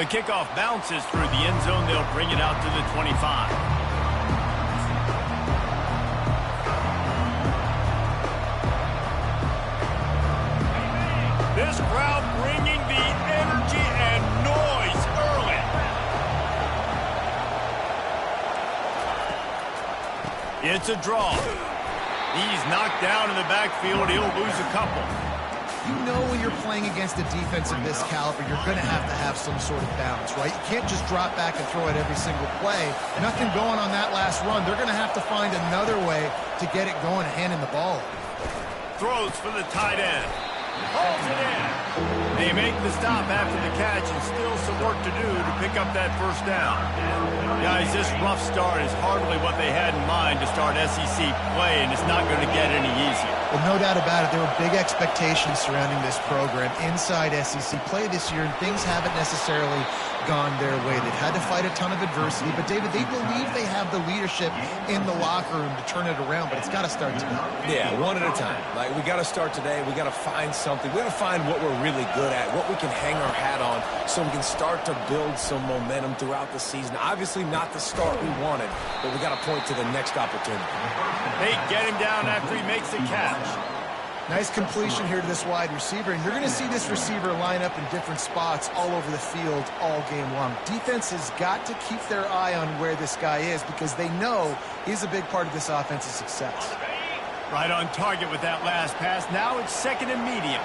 The kickoff bounces through the end zone. They'll bring it out to the 25. This crowd bringing the energy and noise early. It's a draw. He's knocked down in the backfield. He'll lose a couple. You know when you're playing against a defense of this caliber, you're going to have some sort of balance, right? You can't just drop back and throw it every single play. Nothing going on that last run. They're going to have to find another way to get it going and handing the ball. Throws for the tight end. Holds it in. They make the stop after the catch and still some work to do to pick up that first down. Guys, this rough start is hardly what they had in mind to start SEC play, and it's not going to get any easier. Well, no doubt about it. There were big expectations surrounding this program inside SEC play this year, and things haven't necessarily gone their way. They've had to fight a ton of adversity, but, David, they believe they have the leadership in the locker room to turn it around, but it's got to start today. Yeah, one at a time. Like, we got to start today. We got to find something. We got to find what we're really good at, what we can hang our hat on so we can start to build some momentum throughout the season. Obviously not the start we wanted, but we got to point to the next opportunity. They get him down after he makes the catch. Nice completion here to this wide receiver, and you're going to see this receiver line up in different spots all over the field all game long. Defense has got to keep their eye on where this guy is because they know he's a big part of this offense's success. Right on target with that last pass. Now it's second and medium.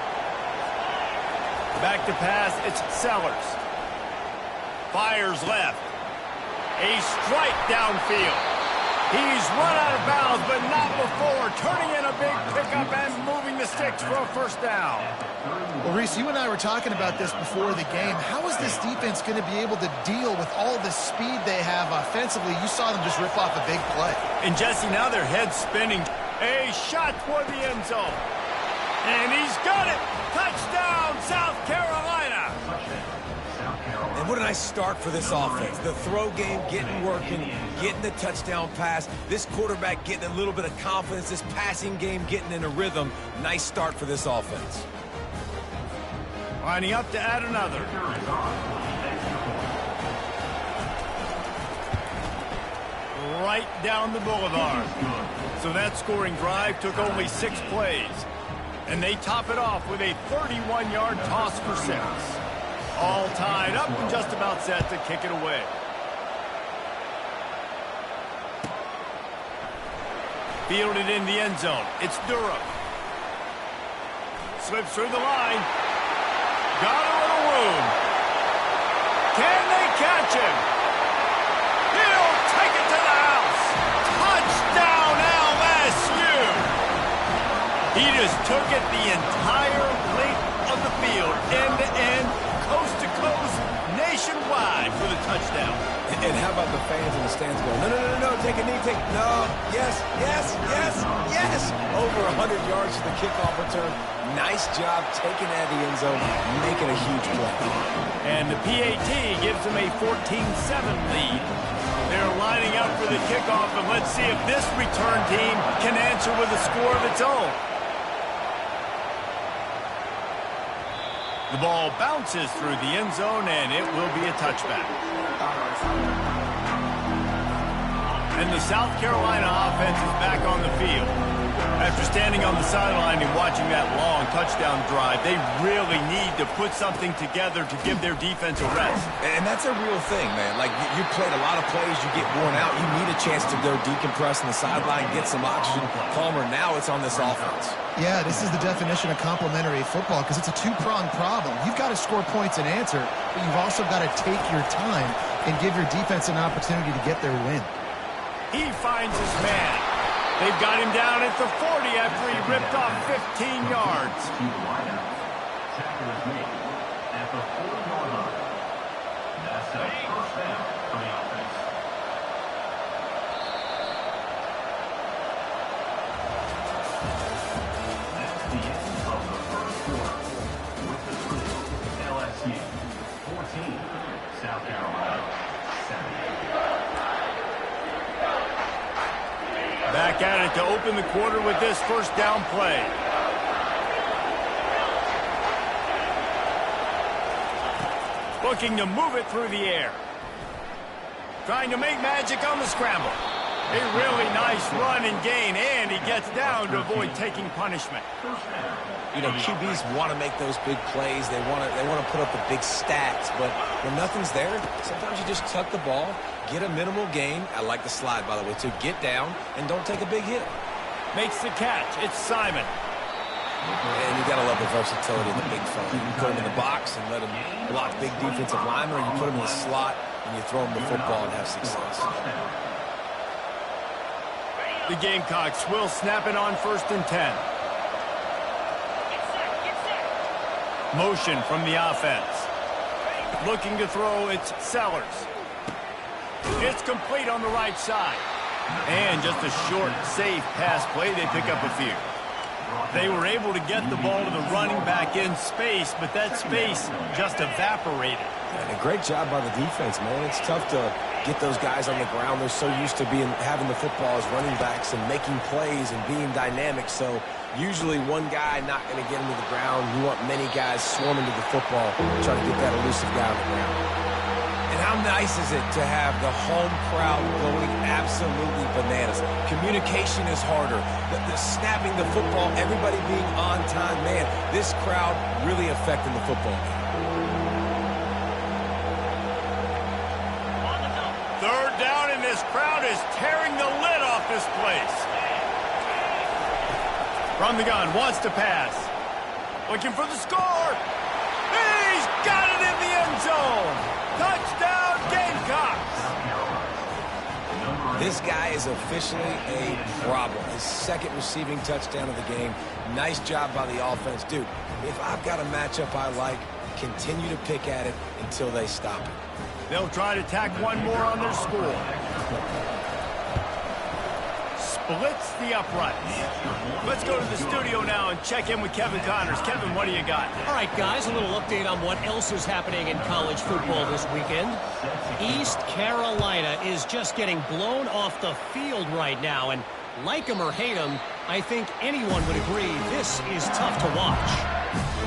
Back to pass, it's Sellers. Fires left. A strike downfield. He's run out of bounds, but not before. Turning in a big pickup and moving the sticks for a first down. Well, Reese, you and I were talking about this before the game. How is this defense going to be able to deal with all the speed they have offensively? You saw them just rip off a big play. And, Jesse, now their head's spinning. A shot toward the end zone. And he's got it. Touchdown, South Carolina. And what a nice start for this offense. The throw game getting working, getting the touchdown pass. This quarterback getting a little bit of confidence. This passing game getting in a rhythm. Nice start for this offense. Lining up to add another. Right down the boulevard. So that scoring drive took only 6 plays. And they top it off with a 31-yard toss for 6. All tied up and just about set to kick it away. Fielded in the end zone. It's Durham. Slips through the line. Got a little room. Can they catch him? He'll take it to the house. Touchdown LSU. He just took it the entire length of the field, end to end, coast to coast, nationwide for the touchdown. And how about the fans in the stands going, no, take a knee, no, yes. Over 100 yards to the kickoff return. Nice job taking that the end zone, making a huge play. And the PAT gives them a 14-7 lead. They're lining up for the kickoff, and let's see if this return team can answer with a score of its own. The ball bounces through the end zone, and it will be a touchback. And the South Carolina offense is back on the field. After standing on the sideline and watching that long touchdown drive, they really need to put something together to give their defense a rest. And that's a real thing, man. Like, you played a lot of plays, you get worn out. You need a chance to go decompress on the sideline, get some oxygen. Palmer, now it's on this offense. Yeah, this is the definition of complementary football because it's a two-pronged problem. You've got to score points and answer, but you've also got to take your time and give your defense an opportunity to get their win. He finds his man. They've got him down at the 40 after he ripped off 15 yards. Tackle is made at the 40-yard line. That's a first down for the offense. That's the end of the first quarter. With the score, LSU 14, South Carolina 7. Back at it to open the quarter with this first down play. Looking to move it through the air. Trying to make magic on the scramble. A really nice run and gain, and he gets down to avoid taking punishment. You know, QBs want to make those big plays. They want to put up the big stats, but when nothing's there, sometimes you just tuck the ball, get a minimal gain. I like the slide, by the way, to get down and don't take a big hit. Makes the catch. It's Simon. And you got to love the versatility of the big fella. You put him in the box and let him block big defensive linemen, or you put him in the slot and you throw him the football and have success. The Gamecocks will snap it on 1st and 10. Motion from the offense. Looking to throw, it's Sellers. It's complete on the right side. And just a short, safe pass play. They pick up a few. They were able to get the ball to the running back in space, but that space just evaporated. And a great job by the defense, man. It's tough to get those guys on the ground. They're so used to having the football as running backs and making plays and being dynamic. So usually one guy not going to get into the ground. You want many guys swarming to the football, trying to get that elusive guy on the ground. And how nice is it to have the home crowd going absolutely bananas? Communication is harder. The snapping the football, everybody being on time. Man, this crowd really affecting the football game. 3rd down, and this crowd is tearing the lid off this place. From the gun, wants to pass. Looking for the score. He's got it in the end zone. Touchdown, Gamecocks. This guy is officially a problem. His 2nd receiving touchdown of the game. Nice job by the offense. Dude, if I've got a matchup I like, continue to pick at it until they stop it. They'll try to tack one more on their score. Splits the uprights. Let's go to the studio now and check in with Kevin Connors. Kevin, what do you got? All right, guys, a little update on what else is happening in college football this weekend. East Carolina is just getting blown off the field right now, and like them or hate them, I think anyone would agree this is tough to watch.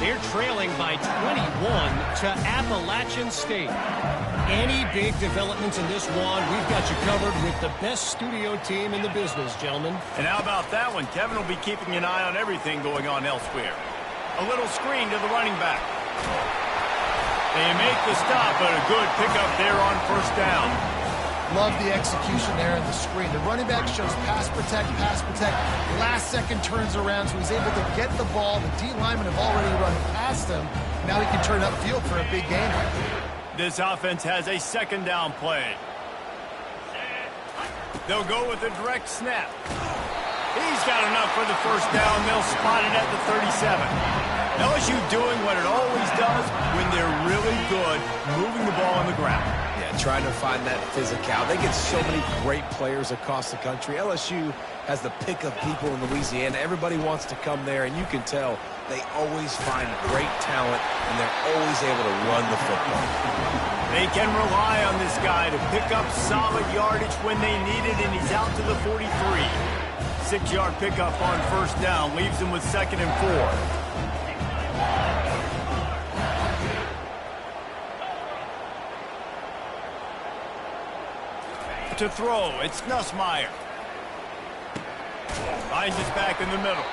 They're trailing by 21 to Appalachian State. Any big developments in this one, we've got you covered with the best studio team in the business, gentlemen. And how about that one? Kevin will be keeping an eye on everything going on elsewhere. A little screen to the running back. They make the stop, but a good pickup there on 1st down. Love the execution there in the screen. The running back shows pass protect. Last second turns around, so he's able to get the ball. The D linemen have already run past him. Now he can turn upfield for a big gain. This offense has a 2nd down play. They'll go with a direct snap. He's got enough for the 1st down. They'll spot it at the 37. LSU doing what it always does when they're really good, moving the ball on the ground. Yeah, trying to find that physical. They get so many great players across the country. LSU has the pick of people in Louisiana. Everybody wants to come there, and you can tell they always find great talent, and they're always able to run the football. They can rely on this guy to pick up solid yardage when they need it, and he's out to the 43. 6-yard pickup on 1st down leaves him with 2nd and 4. To throw, it's Nussmeier. Finds his back in the middle.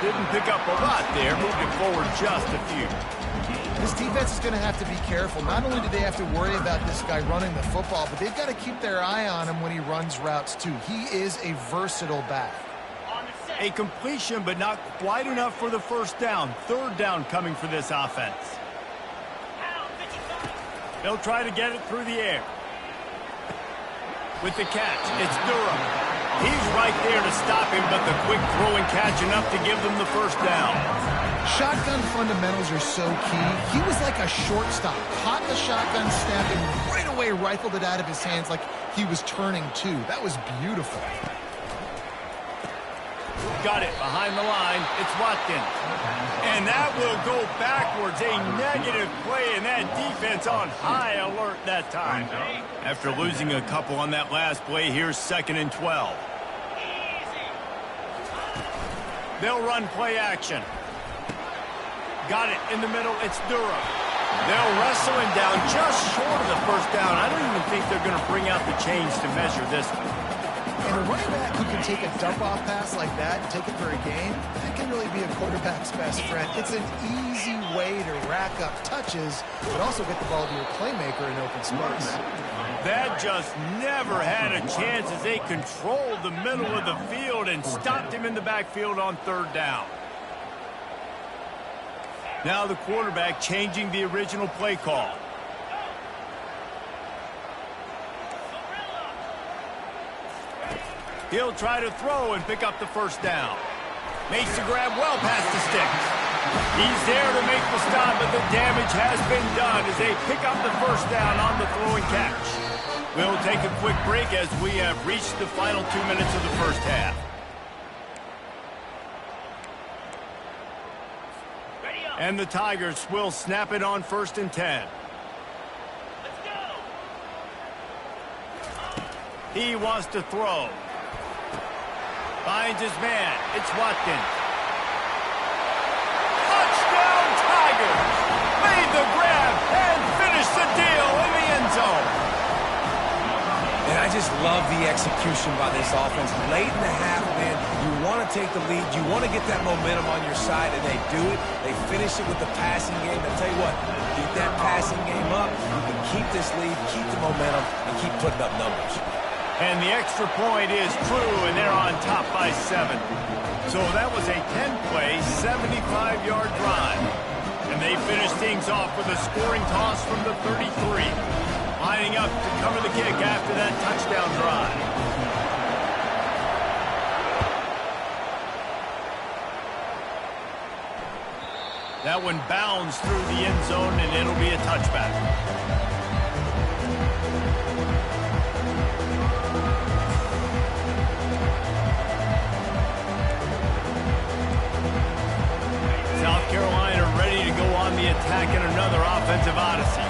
Didn't pick up a lot there, moved it forward just a few. This defense is going to have to be careful. Not only do they have to worry about this guy running the football, but they've got to keep their eye on him when he runs routes too. He is a versatile back. A completion, but not quite enough for the 1st down. 3rd down coming for this offense. They'll try to get it through the air. With the catch, it's Durham. He's right there to stop him, but the quick throw and catch enough to give them the 1st down. Shotgun fundamentals are so key. He was like a shortstop. Caught the shotgun snap and right away rifled it out of his hands like he was turning too. That was beautiful. Got it behind the line. It's Watkins. And that will go backwards. A negative play, and that defense on high alert that time. After losing a couple on that last play, here's 2nd and 12. They'll run play action. Got it in the middle. It's Durham. They'll wrestle him down just short of the first down. I don't even think they're going to bring out the chains to measure this one. And a running back who can take a dump-off pass like that and take it for a gain, that can really be a quarterback's best friend. It's an easy way to rack up touches, but also get the ball to your playmaker in open space. That just never had a chance as they controlled the middle of the field and stopped him in the backfield on third down. Now the quarterback changing the original play call. He'll try to throw and pick up the first down. Makes the grab well past the sticks. He's there to make the stop, but the damage has been done as they pick up the first down on the throw and catch. We'll take a quick break as we have reached the final 2 minutes of the first half. And the Tigers will snap it on 1st and 10. He wants to throw. Finds his man. It's Watkins. Touchdown Tigers! Made the grab and finished the deal in the end zone. And I just love the execution by this offense. Late in the half, man, you want to take the lead. You want to get that momentum on your side, and they do it. They finish it with the passing game. I tell you what, get that passing game up. You can keep this lead, keep the momentum, and keep putting up numbers. And the extra point is true, and they're on top by 7. So that was a 10-play, 75-yard drive. And they finish things off with a scoring toss from the 33. Lining up to cover the kick after that touchdown drive. That one bounds through the end zone, and it'll be a touchback. South Carolina ready to go on the attack in another offensive odyssey.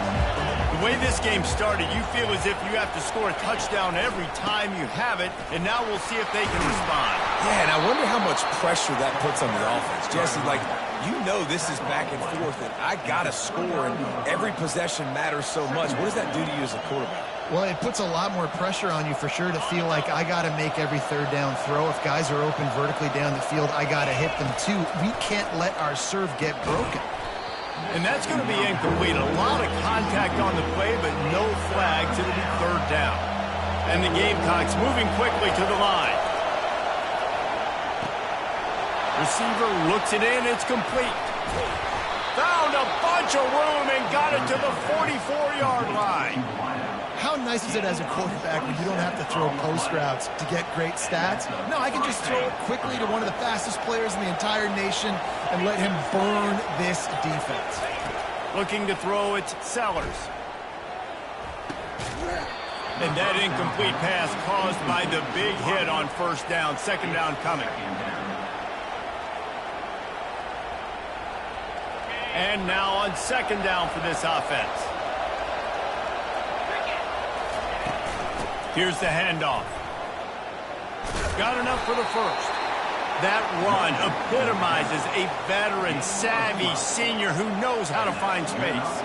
The way this game started, you feel as if you have to score a touchdown every time you have it, and now we'll see if they can respond. Yeah, and I wonder how much pressure that puts on the offense. Jesse, like, you know this is back and forth, and I got to score, and every possession matters so much. What does that do to you as a quarterback? Well, it puts a lot more pressure on you for sure to feel like I got to make every third down throw. If guys are open vertically down the field, I got to hit them too. We can't let our serve get broken. And that's going to be incomplete. A lot of contact on the play, but no flags. It'll be third down. And the Gamecocks moving quickly to the line. Receiver looks it in. It's complete. Found a bunch of room and got it to the 44-yard line. How nice is it as a quarterback when you don't have to throw post routes to get great stats? No, I can just throw it quickly to one of the fastest players in the entire nation and let him burn this defense. Looking to throw it, Sellers. And that incomplete pass caused by the big hit on first down. Second down coming. And now on second down for this offense. Here's the handoff. Got enough for the first. That run epitomizes a veteran, savvy senior who knows how to find space.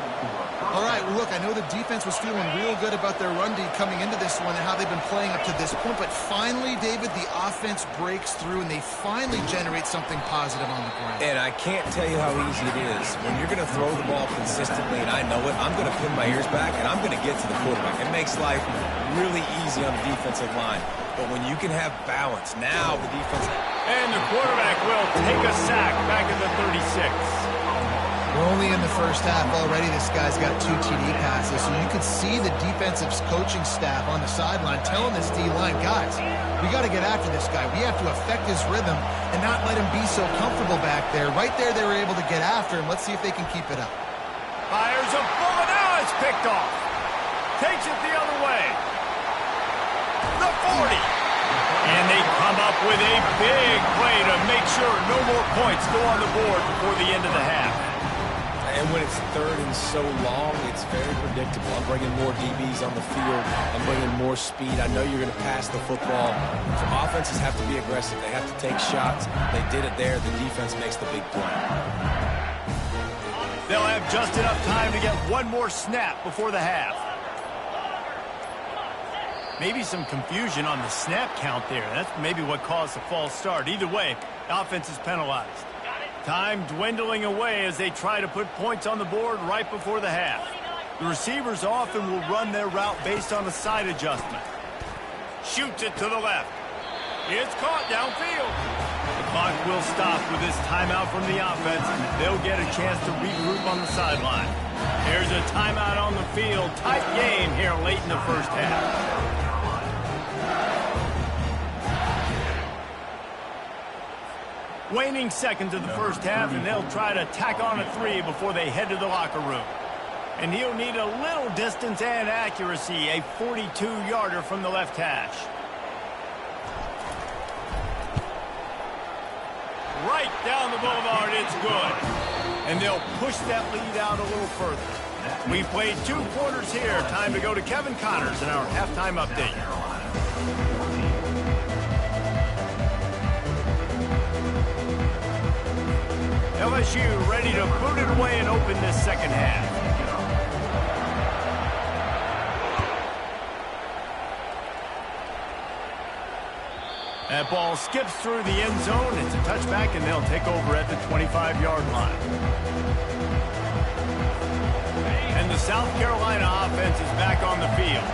All right, well, look, I know the defense was feeling real good about their run D coming into this one and how they've been playing up to this point, but finally, David, the offense breaks through and they finally generate something positive on the ground. And I can't tell you how easy it is. When you're going to throw the ball consistently, and I know it, I'm going to pin my ears back, and I'm going to get to the quarterback. It makes life really easy on the defensive line. But when you can have balance, now the defense... And the quarterback will take a sack back at the 36. We're only in the first half already. This guy's got 2 TD passes, so you could see the defensive coaching staff on the sideline telling this D-line, guys, we got to get after this guy. We have to affect his rhythm and not let him be so comfortable back there. Right there, they were able to get after him. Let's see if they can keep it up. Fires a bullet. Now it's picked off. Takes it the other way. The 40. And they come up with a big play to make sure no more points go on the board before the end of the half. And when it's third and so long, it's very predictable. I'm bringing more DBs on the field. I'm bringing more speed. I know you're going to pass the football. So offenses have to be aggressive. They have to take shots. They did it there. The defense makes the big play. They'll have just enough time to get one more snap before the half. Maybe some confusion on the snap count there. That's maybe what caused the false start. Either way, the offense is penalized. Time dwindling away as they try to put points on the board right before the half. The receivers often will run their route based on a side adjustment. Shoots it to the left. It's caught downfield. The clock will stop with this timeout from the offense. They'll get a chance to regroup on the sideline. There's a timeout on the field. Tight game here late in the first half. Waning seconds of the first half, and they'll try to tack on a 3 before they head to the locker room. And he'll need a little distance and accuracy, a 42-yarder from the left hash. Right down the boulevard, it's good. And they'll push that lead out a little further. We played 2 quarters here. Time to go to Kevin Connors in our halftime update. LSU ready to boot it away and open this second half. That ball skips through the end zone. It's a touchback, and they'll take over at the 25-yard line. And the South Carolina offense is back on the field.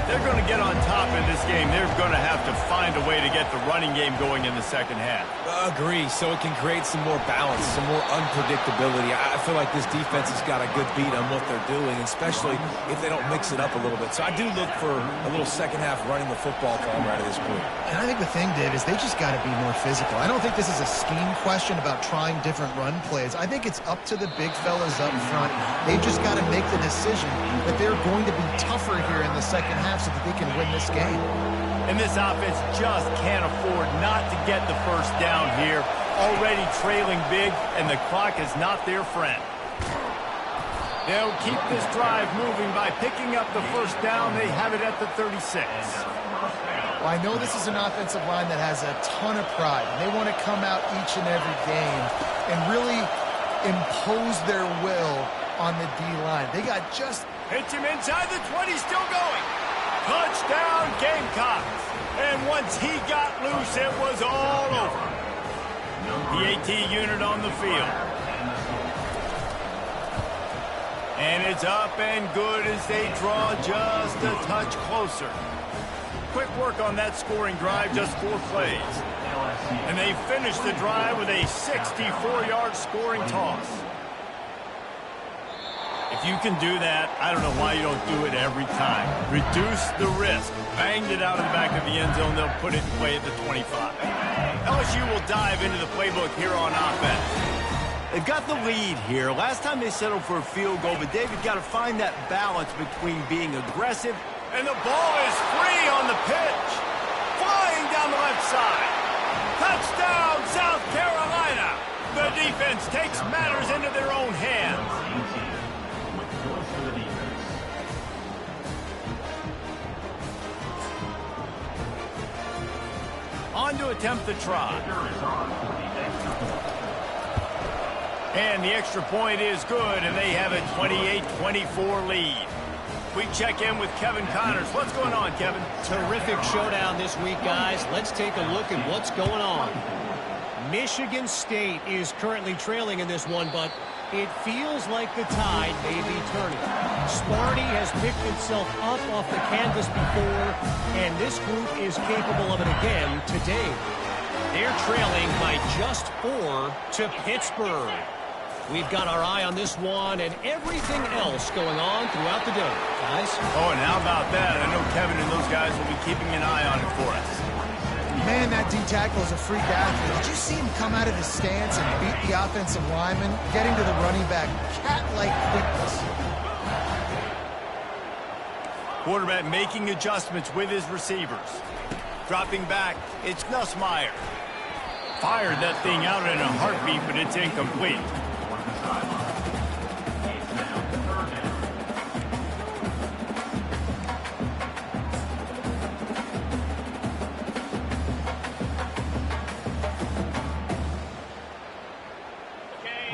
If they're going to get on top in this game, they're going to have to find a way to get the running game going in the second half. Agree, so it can create some more balance, some more unpredictability. I feel like this defense has got a good beat on what they're doing, especially if they don't mix it up a little bit. So I do look for a little second half running the football from right at this point. And I think the thing, Dave, is they just got to be more physical. I don't think this is a scheme question about trying different run plays. I think it's up to the big fellas up front. They've just got to make the decision that they're going to be tougher here in the second half so that they can win this game. And this offense just can't afford not to get the first down here. Already trailing big, and the clock is not their friend. They'll keep this drive moving by picking up the first down. They have it at the 36. Well, I know this is an offensive line that has a ton of pride. They want to come out each and every game and really impose their will on the D-line. They got just... Hits him inside the 20, still going. Touchdown, Gamecocks. And once he got loose, it was all over. The AT unit on the field. And it's up and good as they draw just a touch closer. Quick work on that scoring drive, just 4 plays. And they finish the drive with a 64-yard scoring toss. If you can do that, I don't know why you don't do it every time. Reduce the risk. Banged it out of the back of the end zone. They'll put it in play at the 25. LSU will dive into the playbook here on offense. They've got the lead here. Last time they settled for a field goal, but David got to find that balance between being aggressive, and the ball is free on the pitch. Flying down the left side. Touchdown, South Carolina. The defense takes matters into their own hands. On to attempt the try. And the extra point is good, and they have a 28-24 lead. We check in with Kevin Connors. What's going on, Kevin? Terrific showdown this week, guys. Let's take a look at what's going on. Michigan State is currently trailing in this one, but it feels like the tide may be turning. Sparty has picked itself up off the canvas before, and this group is capable of it again today. They're trailing by just 4 to Pittsburgh. We've got our eye on this one and everything else going on throughout the day, guys. Oh, and how about that? I know Kevin and those guys will be keeping an eye on it for us. Man, that D-tackle is a freak athlete. Did you see him come out of his stance and beat the offensive lineman, getting to the running back, cat-like quickness? Quarterback making adjustments with his receivers. Dropping back, it's Nussmeier. Fired that thing out in a heartbeat, but it's incomplete.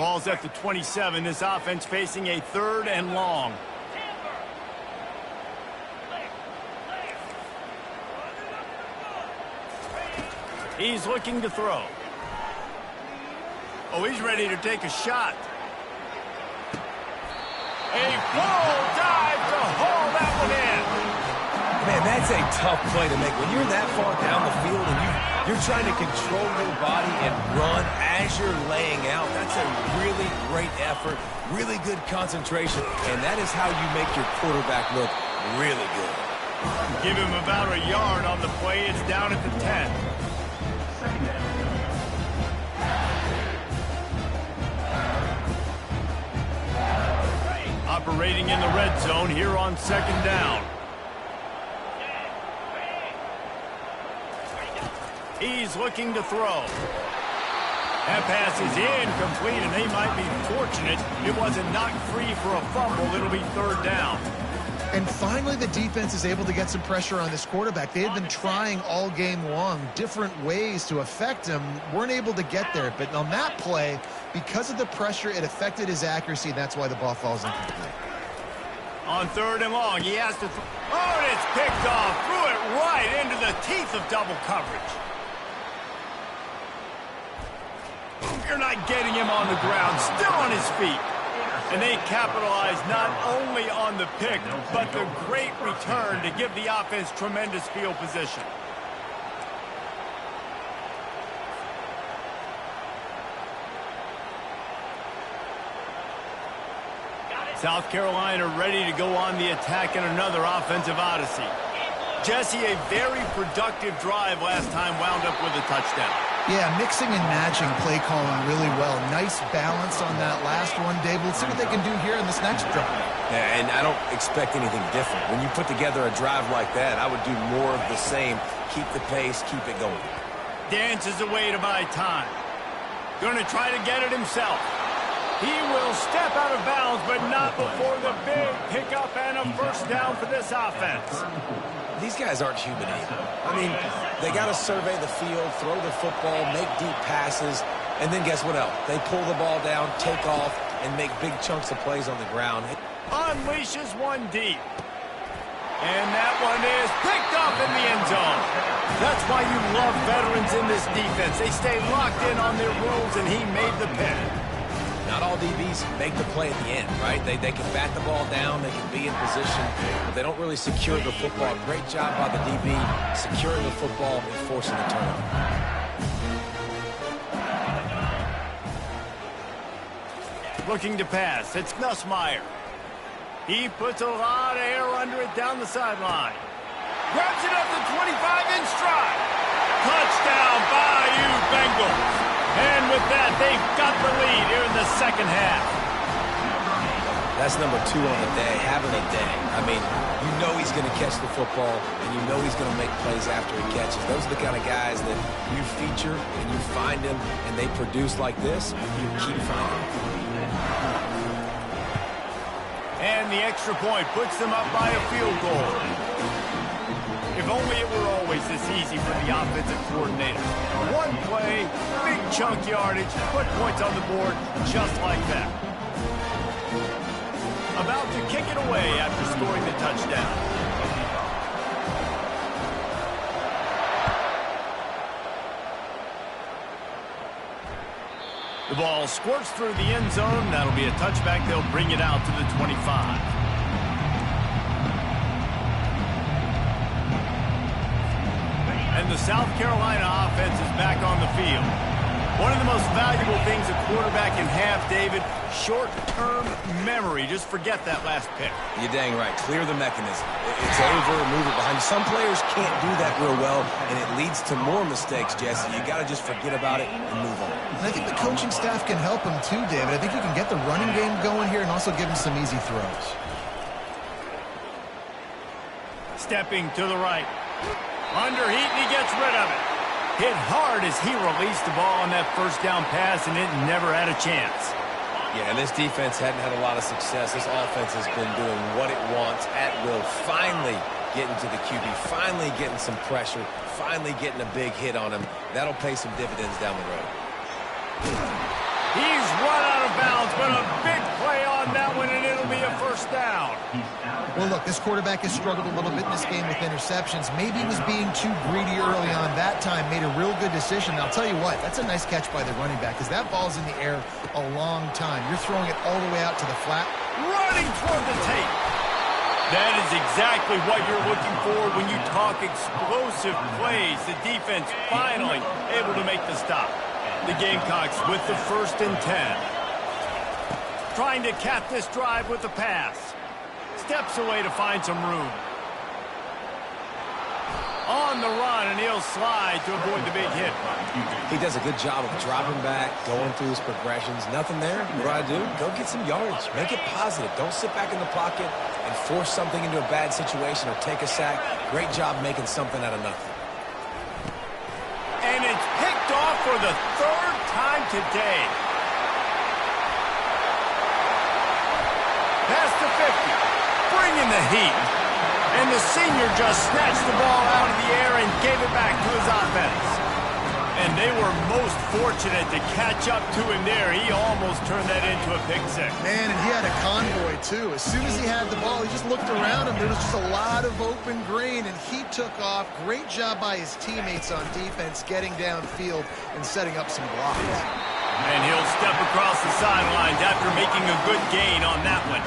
Ball's at the 27. This offense facing a 3rd and long. He's looking to throw. Oh, he's ready to take a shot. A full dive to haul that one in. Man, that's a tough play to make. When you're that far down the field and you're trying to control your body and run as you're laying out, that's a really great effort, really good concentration, and that is how you make your quarterback look really good. Give him about a yard on the play. It's down at the 10. Operating in the red zone here on 2nd down. He's looking to throw. That pass is incomplete, and they might be fortunate it wasn't knocked free for a fumble. It'll be 3rd down. And finally, the defense is able to get some pressure on this quarterback. They had been trying all game long different ways to affect him, weren't able to get there. But on that play, because of the pressure, it affected his accuracy, and that's why the ball falls incomplete. On 3rd and long, he has to oh, and it's picked off. Threw it right into the teeth of double coverage. You're not getting him on the ground, still on his feet. And they capitalize not only on the pick, but the great return to give the offense tremendous field position. South Carolina ready to go on the attack in another offensive odyssey. Jesse, a very productive drive last time, wound up with a touchdown. Yeah, mixing and matching play calling really well. Nice balance on that last one, Dave. Let's see what they can do here in this next drive. Yeah, and I don't expect anything different. When you put together a drive like that, I would do more of the same. Keep the pace, keep it going. Dances away to buy time. Going to try to get it himself. He will step out of bounds, but not before the big pickup and a 1st down for this offense. These guys aren't human either. I mean, they got to survey the field, throw the football, make deep passes, and then guess what else? They pull the ball down, take off, and make big chunks of plays on the ground. Unleashes one deep. And that one is picked up in the end zone. That's why you love veterans in this defense. They stay locked in on their rules, and he made the pick. Not all DBs make the play at the end, right? They can bat the ball down, they can be in position, but they don't really secure the football. Great job by the DB securing the football and forcing the turnover. Looking to pass. It's Nussmeier. He puts a lot of air under it down the sideline. Grabs it up the 25 in stride. Touchdown, Bayou Bengals. And with that, they've got the lead here in the 2nd half. That's number 2 on the day, having a day. I mean, you know he's going to catch the football, and you know he's going to make plays after he catches. Those are the kind of guys that you feature, and you find them, and they produce like this, you keep finding them. And the extra point puts them up by a field goal. If only it were always this easy for the offensive coordinator. One play, big chunk yardage, put points on the board just like that. About to kick it away after scoring the touchdown. The ball squirts through the end zone. That'll be a touchback. They'll bring it out to the 25. And the South Carolina offense is back on the field. One of the most valuable things a quarterback can have, David, short-term memory. Just forget that last pick. You're dang right. Clear the mechanism. It's over, move it behind you. Some players can't do that real well, and it leads to more mistakes, Jesse. You got to just forget about it and move on. And I think the coaching staff can help him too, David. I think you can get the running game going here and also give him some easy throws. Stepping to the right. Under heat, and he gets rid of it. Hit hard as he released the ball on that 1st down pass, and it never had a chance. Yeah, and this defense hadn't had a lot of success. This offense has been doing what it wants at will. Finally getting to the QB, finally getting some pressure, finally getting a big hit on him. That'll pay some dividends down the road. He's run out of bounds, but a big play on that one, and it'll be a first down. Well, look, this quarterback has struggled a little bit in this game with interceptions. Maybe he was being too greedy early on. That time made a real good decision. I'll tell you what, that's a nice catch by the running back because that ball's in the air a long time. You're throwing it all the way out to the flat. Running toward the tape. That is exactly what you're looking for when you talk explosive plays. The defense finally able to make the stop. The Gamecocks with the 1st and 10. Trying to cap this drive with a pass. Steps away to find some room. On the run, and he'll slide to avoid the big hit. He does a good job of dropping back, going through his progressions. Nothing there. What do? Go get some yards. Make it positive. Don't sit back in the pocket and force something into a bad situation or take a sack. Great job making something out of nothing. And it's picked off for the 3rd time today. Past the 50. Bringing the heat. And the senior just snatched the ball out of the air and gave it back to his offense. And they were most fortunate to catch up to him there. He almost turned that into a pick six. Man, and he had a convoy, too. As soon as he had the ball, he just looked around him. There was just a lot of open grain, and he took off. Great job by his teammates on defense, getting downfield and setting up some blocks. And he'll step across the sidelines after making a good gain on that one.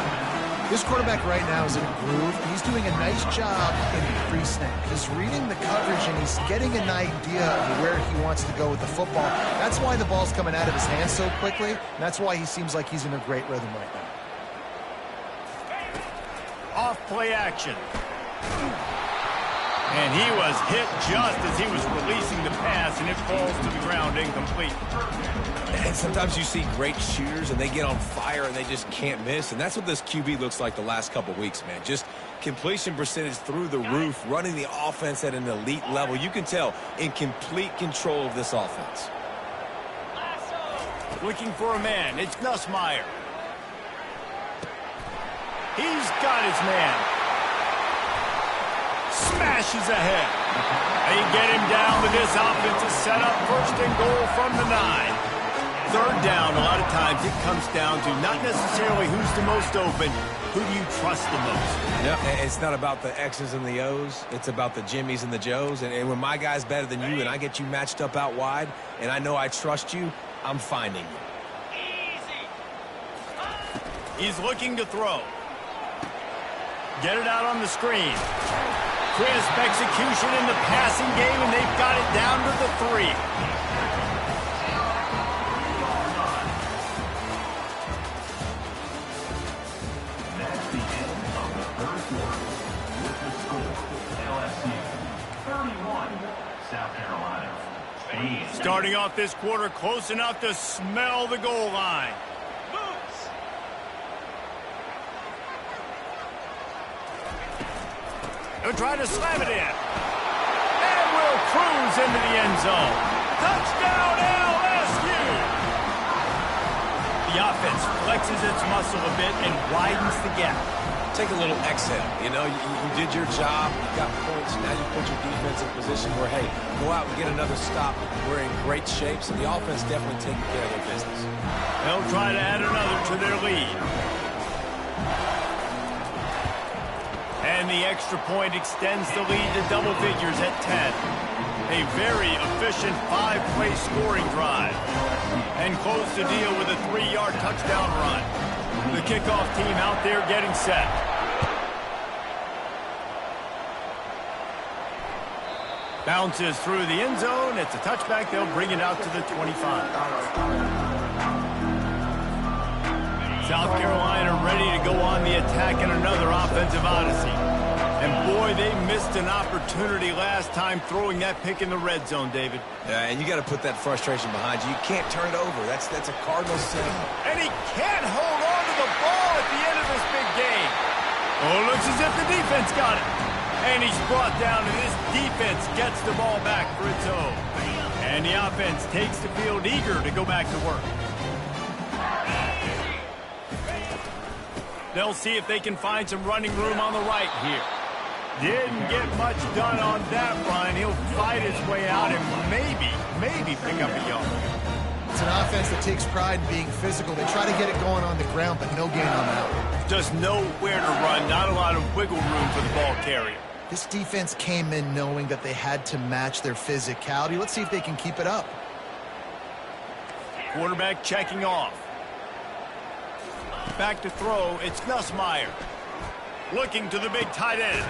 This quarterback right now is in a groove, and he's doing a nice job in the pre-snap. He's reading the coverage, and he's getting an idea of where he wants to go with the football. That's why the ball's coming out of his hands so quickly, and that's why he seems like he's in a great rhythm right now. Off play action. And he was hit just as he was releasing the pass, and it falls to the ground incomplete. And sometimes you see great shooters, and they get on fire, and they just can't miss. And that's what this QB looks like the last couple weeks, man. Just completion percentage through the roof, running the offense at an elite level. You can tell in complete control of this offense. Looking for a man. It's Nussmeier. He's got his man. Smashes ahead. They get him down with this offensive setup. 1st and goal from the 9. 3rd down, a lot of times it comes down to not necessarily who's the most open, who do you trust the most? Yep. It's not about the X's and the O's. It's about the Jimmies and the Joes. And when my guy's better than you and I get you matched up out wide and I know I trust you, I'm finding you. He's looking to throw. Get it out on the screen. Crisp execution in the passing game, and they've got it down to the 3. That's the end of the 3rd quarter. With the score, LSU 31, South Carolina 8. Starting off this quarter close enough to smell the goal line. He'll try to slam it in. And will cruise into the end zone. Touchdown, LSU! The offense flexes its muscle a bit and widens the gap. Take a little exhale. You know, you did your job. You got points. Now you put your defense in position where, hey, go out and get another stop. We're in great shape, so the offense definitely taking care of their business. They'll try to add another to their lead. And the extra point extends the lead to double figures at 10. A very efficient 5-play scoring drive. And close the deal with a 3-yard touchdown run. The kickoff team out there getting set. Bounces through the end zone. It's a touchback. They'll bring it out to the 25. South Carolina ready to go on the attack in another offensive odyssey. And boy, they missed an opportunity last time throwing that pick in the red zone, David. Yeah, and you got to put that frustration behind you. You can't turn it over. That's a Cardinal sin. And he can't hold on to the ball at the end of this big game. Oh, it looks as if the defense got it. And he's brought down, and this defense gets the ball back for its own. And the offense takes the field eager to go back to work. They'll see if they can find some running room on the right here. Didn't get much done on that run. He'll fight his way out and maybe pick up a yard. It's an offense that takes pride in being physical. They try to get it going on the ground, but no gain on that one. Just nowhere to run, not a lot of wiggle room for the ball carrier. This defense came in knowing that they had to match their physicality. Let's see if they can keep it up. Quarterback checking off. Back to throw, it's Nussmeier. Looking to the big tight end.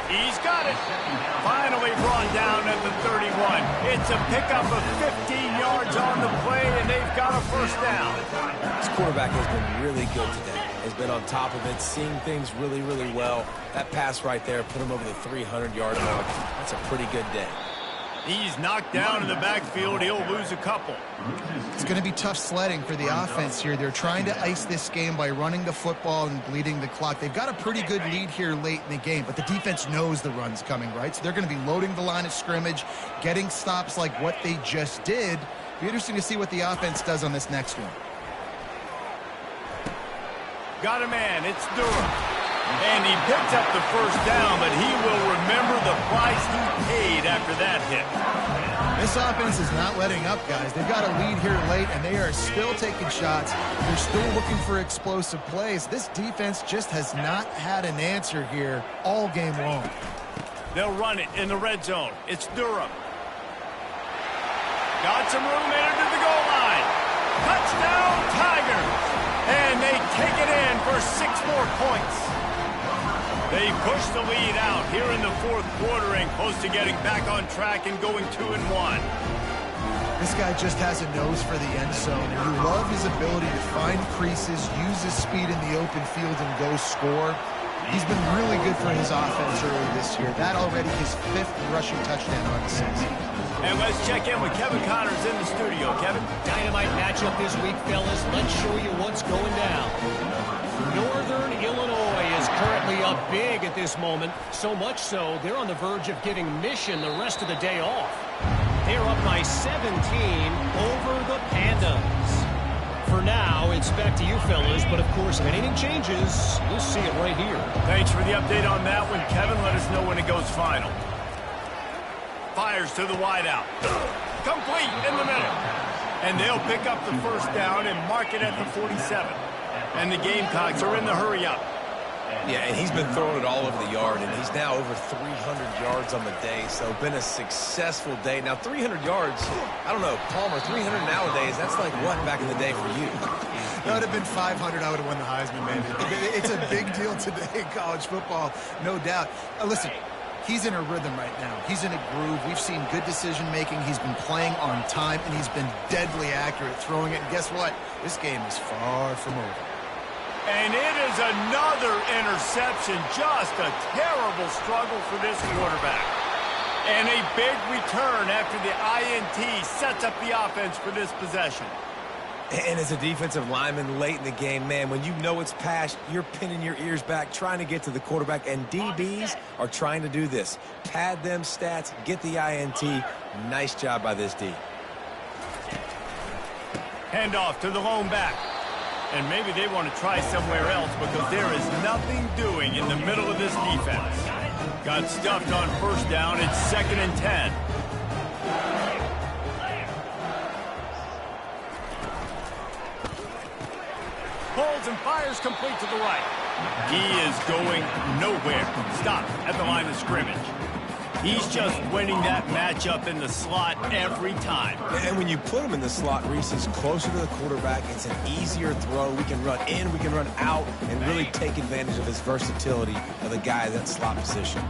He's got it. Finally brought down at the 31. It's a pickup of 15 yards on the play, and they've got a first down. This quarterback has been really good today. Has been on top of it, seeing things really, really well. That pass right there put him over the 300-yard mark. That's a pretty good day. He's knocked down in the backfield. He'll lose a couple. It's going to be tough sledding for the offense here. They're trying to ice this game by running the football and bleeding the clock. They've got a pretty good lead here late in the game, but the defense knows the run's coming, right? So they're going to be loading the line of scrimmage, getting stops like what they just did. Be interesting to see what the offense does on this next one. Got a man. It's Durham. And he picks up the first down, but he will remember the price he paid after that hit. This offense is not letting up, guys. They've got a lead here late, and they are still taking shots. They're still looking for explosive plays. This defense just has not had an answer here all game long. They'll run it in the red zone. It's Durham. Got some room, entered to the goal line. Touchdown, Tigers! And they take it in for 6 more points. They push the lead out here in the fourth quarter and close to getting back on track and going 2-1. This guy just has a nose for the end zone, and you love his ability to find creases, use his speed in the open field, and go score. He's been really good for his offense early this year. That already his 5th rushing touchdown on the season. And let's check in with Kevin Connors in the studio. Kevin? Dynamite matchup this week, fellas. Let's show you what's going down. Northern Illinois is currently up big at this moment. So much so, they're on the verge of giving Mission the rest of the day off. They're up by 17 over the Pandas. For now, it's back to you, fellas. But, of course, if anything changes, you'll see it right here. Thanks for the update on that one, Kevin. Let us know when it goes final. Fires to the wideout. Complete in the middle. And they'll pick up the first down and mark it at the 47. And the Gamecocks are in the hurry-up. Yeah, and he's been throwing it all over the yard, and he's now over 300 yards on the day, so been a successful day. Now, 300 yards, I don't know, Palmer, 300 nowadays, that's like what back in the day for you? That would have been 500. I would have won the Heisman, man. It's a big deal today in college football, no doubt. Listen, he's in a rhythm right now. He's in a groove. We've seen good decision-making. He's been playing on time, and he's been deadly accurate throwing it. And guess what? This game is far from over. And it is another interception. Just a terrible struggle for this quarterback. And a big return after the INT sets up the offense for this possession. And as a defensive lineman late in the game, man, when you know it's passed, you're pinning your ears back, trying to get to the quarterback, and DBs are trying to do this. Pad them stats, get the INT. Nice job by this D. Handoff to the lone back. And maybe they want to try somewhere else because there is nothing doing in the middle of this defense. Got stuffed on first down. It's 2nd and 10. Pulls and fires complete to the right. He is going nowhere. Stop at the line of scrimmage. He's just winning that matchup in the slot every time. And when you put him in the slot, Reese is closer to the quarterback. It's an easier throw. We can run in, we can run out, and really take advantage of his versatility of the guy in that slot position.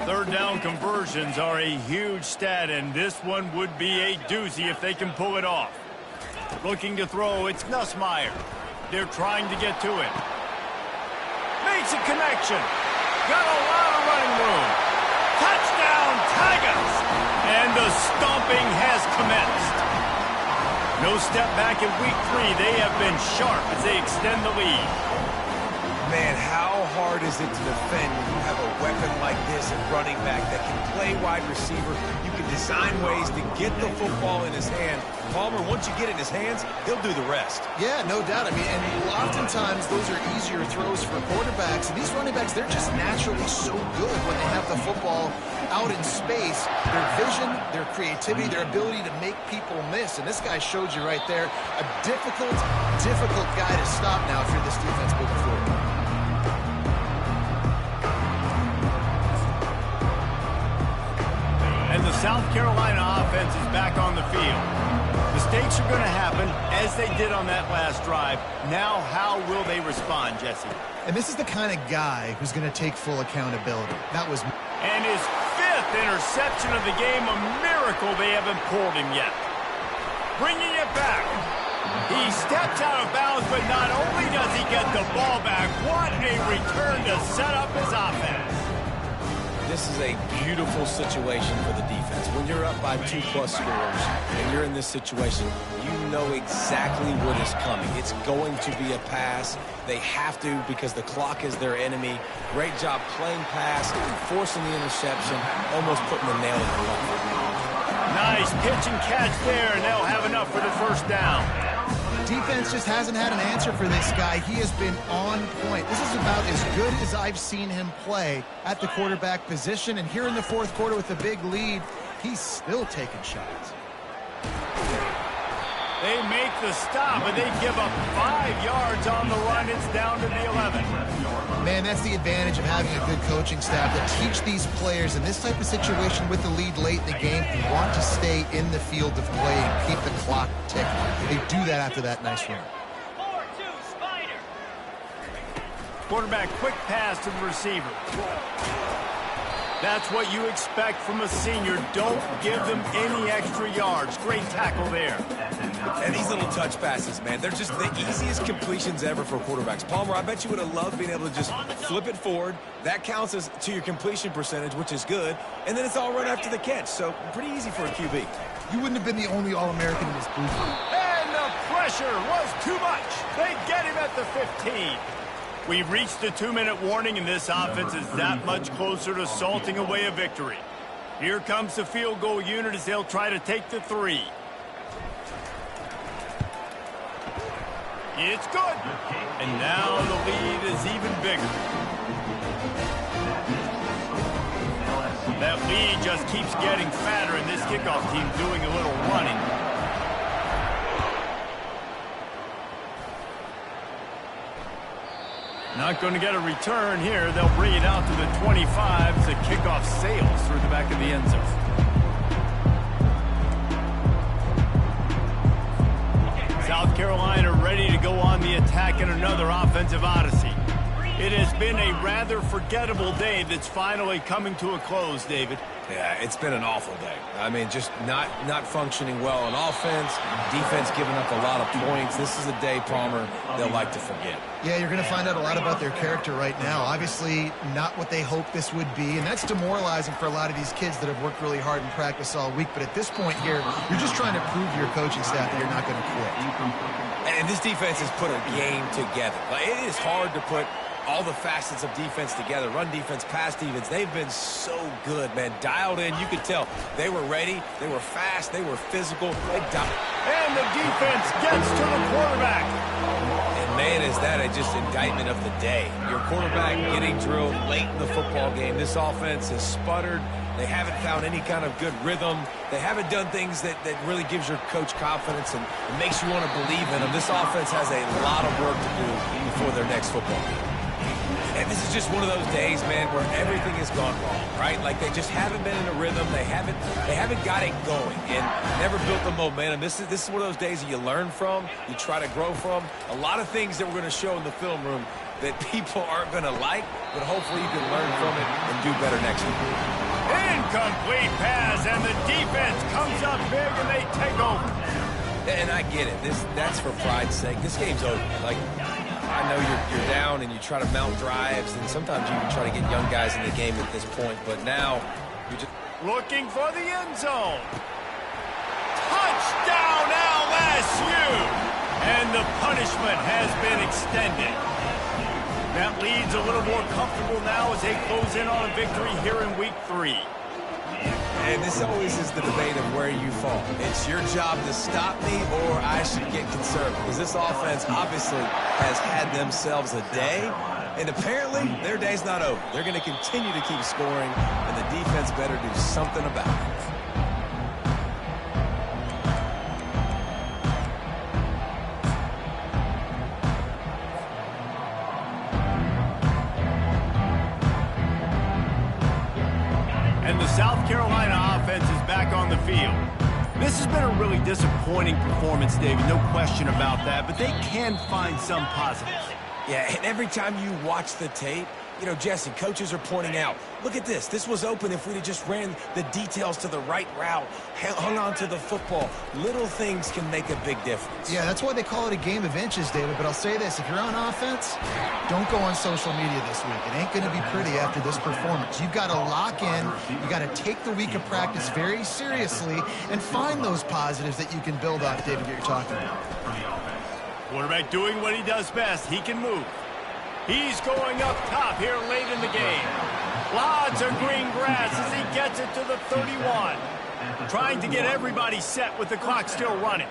Third down conversions are a huge stat, and this one would be a doozy if they can pull it off. Looking to throw, it's Nussmeier. They're trying to get to it. Makes a connection. Got a lot of running room. Touchdown, Tigers! And the stomping has commenced. No step back in week 3. They have been sharp as they extend the lead. Man, how hard is it to defend when you have a weapon like this at running back that can play wide receiver? You can can design ways to get the football in his hand. Palmer, once you get it in his hands, he'll do the rest. Yeah, no doubt. I mean, and oftentimes those are easier throws for quarterbacks. And these running backs, they're just naturally so good when they have the football out in space. Their vision, their creativity, their ability to make people miss. And this guy showed you right there a difficult guy to stop now if you're this defense moving forward. And the South Carolina offense is back on the field. Mistakes are going to happen, as they did on that last drive. Now, how will they respond, Jesse? And this is the kind of guy who's going to take full accountability. That was... And his 5th interception of the game, a miracle they haven't pulled him yet. Bringing it back. He steps out of bounds, but not only does he get the ball back, what a return to set up his offense. This is a beautiful situation for the defense. When you're up by 2+ scores and you're in this situation, you know exactly what is coming. It's going to be a pass. They have to because the clock is their enemy. Great job playing pass, forcing the interception, almost putting the nail in the coffin. Nice pitch and catch there, and they'll have enough for the first down. Defense just hasn't had an answer for this guy. He has been on point. This is about as good as I've seen him play at the quarterback position. And here in the fourth quarter with a big lead, he's still taking shots. They make the stop, and they give up 5 yards on the run. It's down to the 11. Man, that's the advantage of having a good coaching staff that teach these players in this type of situation with the lead late in the game, you want to stay in the field of play and keep the clock ticking. They do that after that nice run. Quarterback quick pass to the receiver. That's what you expect from a senior. Don't give them any extra yards. Great tackle there. And these little touch passes, man, they're just the easiest completions ever for quarterbacks. Palmer, I bet you would have loved being able to just flip it forward. That counts as to your completion percentage, which is good. And then it's all right after the catch. So pretty easy for a QB. You wouldn't have been the only All-American in this booth. And the pressure was too much. They get him at the 15. We've reached the 2-minute warning, and this offense is that much closer to salting away a victory. Here comes the field goal unit as they'll try to take the 3. It's good. And now the lead is even bigger. That lead just keeps getting fatter, and this kickoff team doing a little running. Not going to get a return here. They'll bring it out to the 25 as the kickoff sails through the back of the end zone. South Carolina ready to go on the attack in another offensive odyssey. It has been a rather forgettable day that's finally coming to a close, David. Yeah, it's been an awful day. I mean, just not functioning well on offense, defense giving up a lot of points. This is a day, Palmer, they'll like to forget. Yeah, you're going to find out a lot about their character right now. Obviously, not what they hoped this would be, and that's demoralizing for a lot of these kids that have worked really hard in practice all week. But at this point here, you're just trying to prove to your coaching staff that you're not going to quit. And this defense has put a game together. Like, it is hard to put all the facets of defense together. Run defense, pass defense. They've been so good, man. Dialed in. You could tell they were ready. They were fast. They were physical. And the defense gets to the quarterback. And, man, is that just indictment of the day. Your quarterback getting drilled late in the football game. This offense has sputtered. They haven't found any kind of good rhythm. They haven't done things that really gives your coach confidence and makes you want to believe in them. This offense has a lot of work to do before their next football game. And this is just one of those days, man, where everything has gone wrong, right? Like they just haven't been in a rhythm. They haven't got it going and never built the momentum. This is one of those days that you learn from, you try to grow from. A lot of things that we're going to show in the film room that people aren't going to like, but hopefully you can learn from it and do better next week. Incomplete pass, and the defense comes up big, and they take over. And I get it. That's for pride's sake. This game's over. Like, I know you're down and you try to mount drives, and sometimes you can try to get young guys in the game at this point, but now you're just looking for the end zone. Touchdown LSU! And the punishment has been extended. That lead's a little more comfortable now as they close in on a victory here in week 3. And this always is the debate of where you fall. It's your job to stop me, or I should get conservative. Because this offense obviously has had themselves a day, and apparently their day's not over. They're going to continue to keep scoring, and the defense better do something about it. And the South Carolina offense is back on the field. This has been a really disappointing performance, David, no question about that, but they can find some positives. Yeah, and every time you watch the tape, you know, Jesse, coaches are pointing out, look at this. This was open if we'd have just ran the details to the right route, hung on to the football. Little things can make a big difference. Yeah, that's why they call it a game of inches, David. But I'll say this, if you're on offense, don't go on social media this week. It ain't going to be pretty after this performance. You've got to lock in. You've got to take the week of practice very seriously and find those positives that you can build off, David, that you're talking about. Quarterback doing what he does best. He can move. He's going up top here late in the game. Lots of green grass as he gets it to the 31. Trying to get everybody set with the clock still running.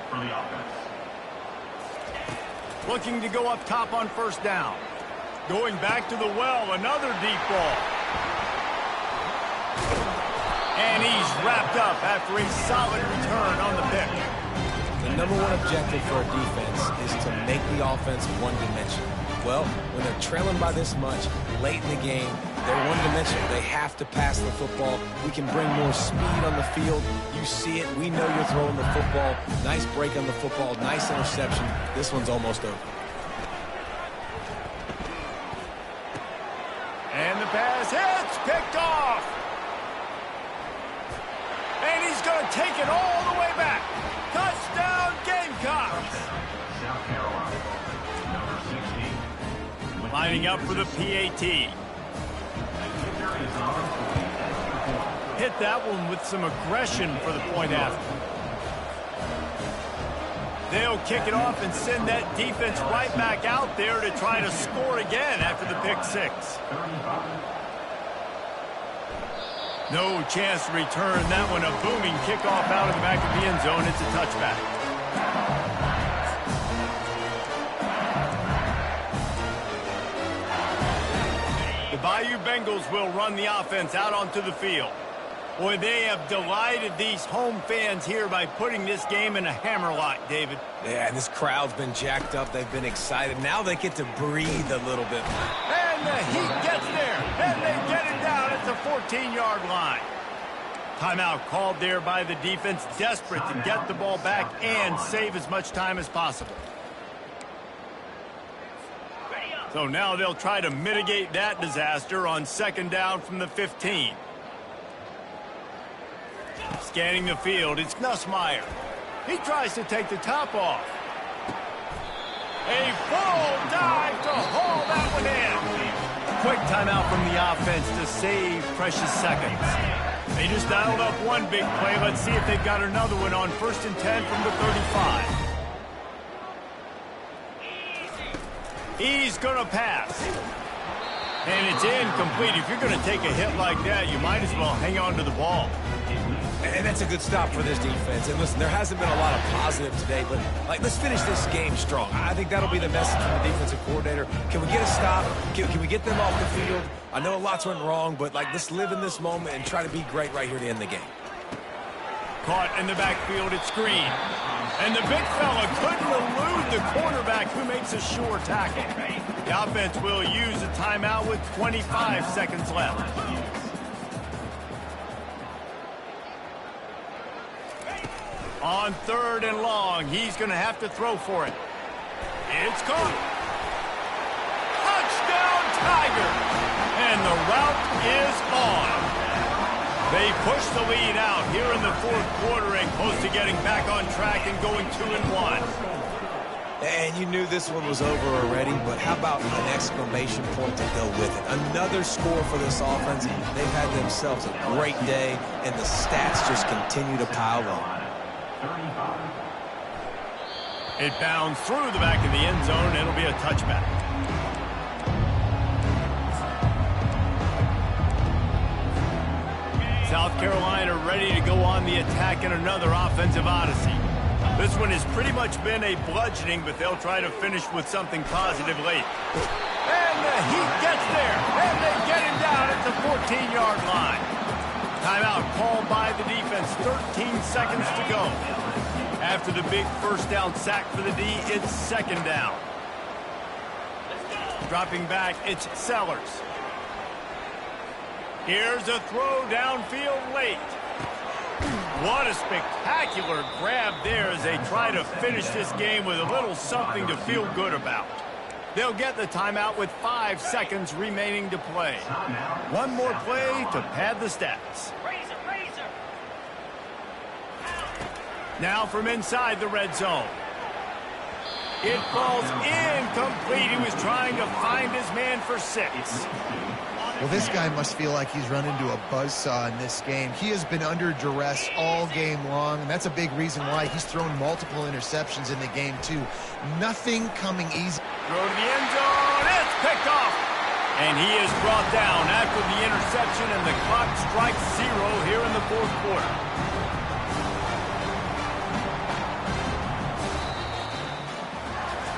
Looking to go up top on first down. Going back to the well, another deep ball. And he's wrapped up after a solid return on the pick. The number one objective for a defense is to make the offense one-dimensional. Well, when they're trailing by this much late in the game, they're one-dimensional. They have to pass the football. We can bring more speed on the field. You see it. We know you're throwing the football. Nice break on the football. Nice interception. This one's almost over. And the pass hits, picked off. And he's going to take it all the way back. Touchdown, Gamecocks. South Carolina, number 16. Lining up for the PAT. Hit that one with some aggression for the point after. They'll kick it off and send that defense right back out there to try to score again after the pick six. No chance to return that one. A booming kickoff out of the back of the end zone. It's a touchback. The Bayou Bengals will run the offense out onto the field. Boy, they have delighted these home fans here by putting this game in a hammerlock, David. Yeah, and this crowd's been jacked up. They've been excited. Now they get to breathe a little bit more. And the heat gets there, and they get it down at the 14-yard line. Timeout called there by the defense, desperate to get the ball back and save as much time as possible. So now they'll try to mitigate that disaster on second down from the 15. Scanning the field, it's Nussmeier. He tries to take the top off. A full dive to haul that one in. Quick timeout from the offense to save precious seconds. They just dialed up one big play. Let's see if they've got another one on 1st and 10 from the 35. He's going to pass. And it's incomplete. If you're going to take a hit like that, you might as well hang on to the ball. And that's a good stop for this defense. And listen, there hasn't been a lot of positive today, but let's finish this game strong. I think that'll be the message from the defensive coordinator. Can we get a stop? Can we get them off the field? I know lots went wrong, but let's live in this moment and try to be great right here to end the game. Caught in the backfield, it's Green. And the big fella couldn't elude the quarterback who makes a sure tackle. The offense will use a timeout with 25 seconds left. On 3rd and long, he's going to have to throw for it. It's caught. Touchdown, Tiger! And the route is on. They push the lead out here in the 4th quarter and close to getting back on track and going 2-1. And you knew this one was over already, but how about an exclamation point to go with it? Another score for this offense. They've had themselves a great day, and the stats just continue to pile on. It bounds through the back of the end zone. It'll be a touchback. South Carolina ready to go on the attack in another offensive odyssey. This one has pretty much been a bludgeoning, but they'll try to finish with something positive late. And the Heat gets there, and they get him down at the 14-yard line. Timeout called by the defense, 13 seconds to go. After the big first down sack for the D, it's second down. Dropping back, it's Sellers. Here's a throw downfield late. What a spectacular grab there as they try to finish this game with a little something to feel good about. They'll get the timeout with 5 seconds remaining to play. One more play to pad the stats. Now from inside the red zone. It falls incomplete. He was trying to find his man for 6. Well, this guy must feel like he's run into a buzzsaw in this game. He has been under duress all game long, and that's a big reason why he's thrown multiple interceptions in the game, too. Nothing coming easy. Throw to the end zone. It's picked off. And he is brought down after the interception, and the clock strikes 0 here in the fourth quarter.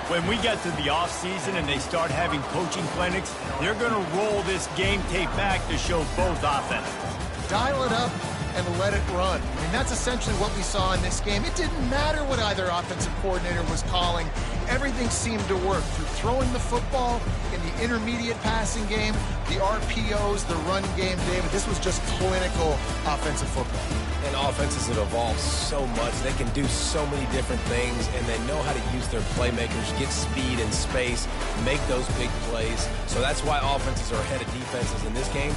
When we get to the offseason and they start having coaching clinics, they're going to roll this game tape back to show both offenses. Dial it up and let it run. I mean, that's essentially what we saw in this game. It didn't matter what either offensive coordinator was calling. Everything seemed to work through throwing the football in the intermediate passing game, the RPOs, the run game, David. This was just clinical offensive football. And offenses have evolved so much. They can do so many different things, and they know how to use their playmakers, get speed and space, make those big plays. So that's why offenses are ahead of defenses in this game.